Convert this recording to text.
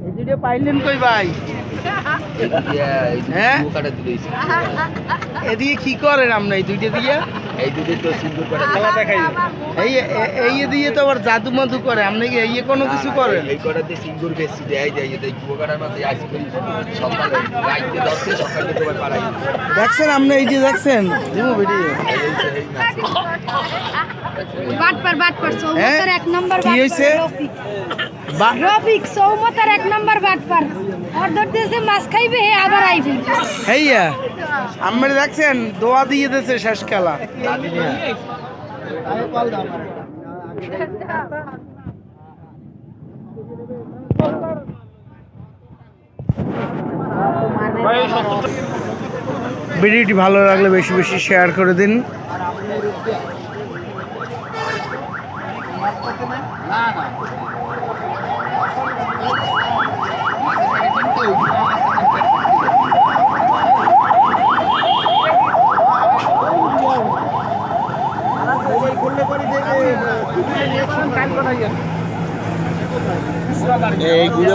এই দুটো পাইলেন কই ভাই? হ্যাঁ এদিকে কি করেন আপনি এই দুইটা দিয়ে? এই দুটো তো সিঙ্গুর করে খেলা দেখাই। এই দিয়ে তো আবার জাদু মাদু করে, আপনি কি এই কোনো কিছু করেন? এই কটাতে সিঙ্গুর বেশি দেয় যায় এই কুয়াকাটার মাঝে আইসক্রিম সকালে রাইতে 10 সকালে তোমার পাড়াই দেখছেন আপনি এই যে দেখছেন দিমু ভিডিও বাটপার সৌমতার এক নম্বর কি হইছে? রফিক সৌমতার এক নম্বর বাটপার অর্ডার দিয়েছে মাছ খাইবে হে আবার আইবে হেইয়া আমরা দেখছেন দোয়া দিয়ে দিয়েছে শেষ খেলা। ভিডিওটি ভালো লাগলে বেশি বেশি শেয়ার করে দিন। এইগুলো